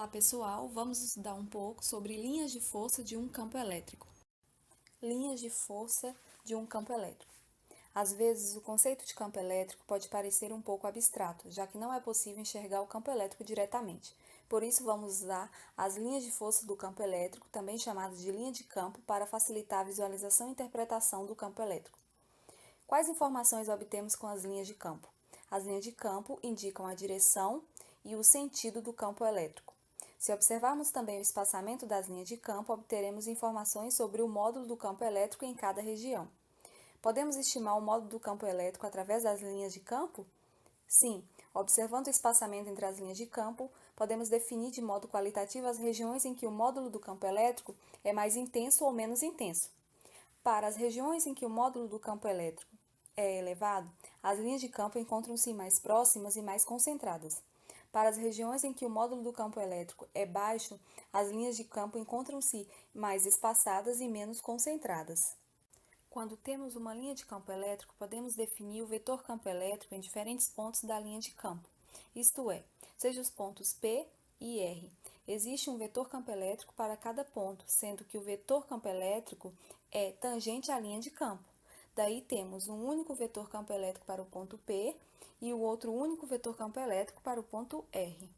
Olá pessoal, vamos estudar um pouco sobre linhas de força de um campo elétrico. Linhas de força de um campo elétrico. Às vezes, o conceito de campo elétrico pode parecer um pouco abstrato, já que não é possível enxergar o campo elétrico diretamente. Por isso, vamos usar as linhas de força do campo elétrico, também chamadas de linha de campo, para facilitar a visualização e interpretação do campo elétrico. Quais informações obtemos com as linhas de campo? As linhas de campo indicam a direção e o sentido do campo elétrico. Se observarmos também o espaçamento das linhas de campo, obteremos informações sobre o módulo do campo elétrico em cada região. Podemos estimar o módulo do campo elétrico através das linhas de campo? Sim, observando o espaçamento entre as linhas de campo, podemos definir de modo qualitativo as regiões em que o módulo do campo elétrico é mais intenso ou menos intenso. Para as regiões em que o módulo do campo elétrico é elevado, as linhas de campo encontram-se mais próximas e mais concentradas. Para as regiões em que o módulo do campo elétrico é baixo, as linhas de campo encontram-se mais espaçadas e menos concentradas. Quando temos uma linha de campo elétrico, podemos definir o vetor campo elétrico em diferentes pontos da linha de campo, isto é, seja os pontos P e R. Existe um vetor campo elétrico para cada ponto, sendo que o vetor campo elétrico é tangente à linha de campo. Daí temos um único vetor campo elétrico para o ponto P e o outro único vetor campo elétrico para o ponto R.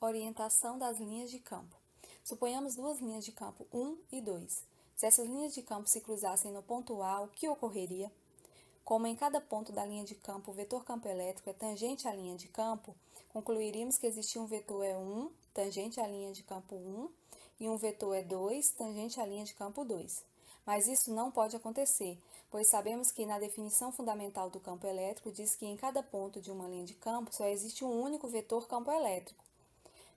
Orientação das linhas de campo. Suponhamos duas linhas de campo 1 e 2. Se essas linhas de campo se cruzassem no ponto A, o que ocorreria? Como em cada ponto da linha de campo o vetor campo elétrico é tangente à linha de campo, concluiríamos que existia um vetor E1, tangente à linha de campo 1, e um vetor E2, tangente à linha de campo 2. Mas isso não pode acontecer, pois sabemos que na definição fundamental do campo elétrico diz que em cada ponto de uma linha de campo só existe um único vetor campo elétrico.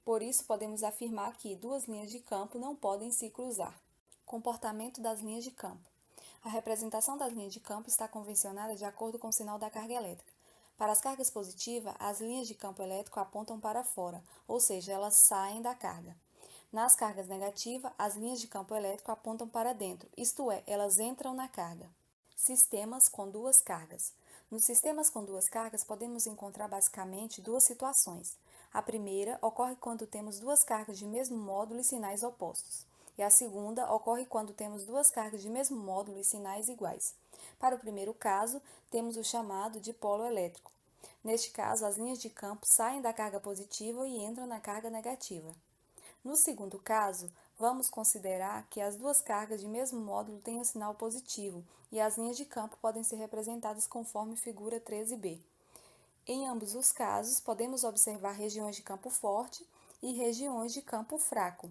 Por isso, podemos afirmar que duas linhas de campo não podem se cruzar. Comportamento das linhas de campo. A representação das linhas de campo está convencionada de acordo com o sinal da carga elétrica. Para as cargas positivas, as linhas de campo elétrico apontam para fora, ou seja, elas saem da carga. Nas cargas negativas, as linhas de campo elétrico apontam para dentro, isto é, elas entram na carga. Sistemas com duas cargas. Nos sistemas com duas cargas, podemos encontrar basicamente duas situações. A primeira ocorre quando temos duas cargas de mesmo módulo e sinais opostos. E a segunda ocorre quando temos duas cargas de mesmo módulo e sinais iguais. Para o primeiro caso, temos o chamado de polo elétrico. Neste caso, as linhas de campo saem da carga positiva e entram na carga negativa. No segundo caso, vamos considerar que as duas cargas de mesmo módulo têm o sinal positivo e as linhas de campo podem ser representadas conforme figura 13b. Em ambos os casos, podemos observar regiões de campo forte e regiões de campo fraco.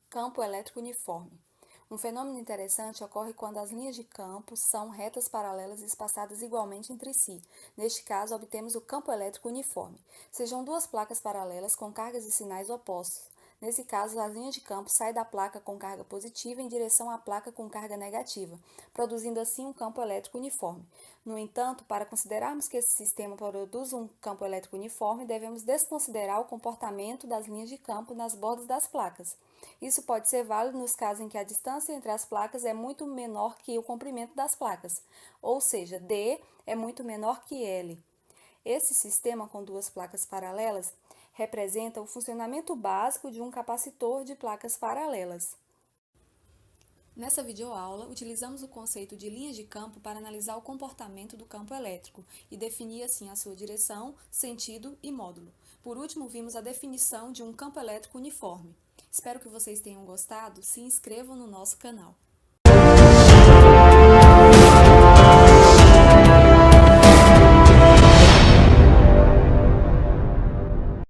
Campo elétrico uniforme. Um fenômeno interessante ocorre quando as linhas de campo são retas paralelas espaçadas igualmente entre si. Neste caso, obtemos o campo elétrico uniforme. Sejam duas placas paralelas com cargas e sinais opostos. Nesse caso, as linhas de campo saem da placa com carga positiva em direção à placa com carga negativa, produzindo assim um campo elétrico uniforme. No entanto, para considerarmos que esse sistema produz um campo elétrico uniforme, devemos desconsiderar o comportamento das linhas de campo nas bordas das placas. Isso pode ser válido nos casos em que a distância entre as placas é muito menor que o comprimento das placas, ou seja, D é muito menor que L. Esse sistema com duas placas paralelas representa o funcionamento básico de um capacitor de placas paralelas. Nessa videoaula, utilizamos o conceito de linhas de campo para analisar o comportamento do campo elétrico e definir assim a sua direção, sentido e módulo. Por último, vimos a definição de um campo elétrico uniforme. Espero que vocês tenham gostado. Se inscrevam no nosso canal.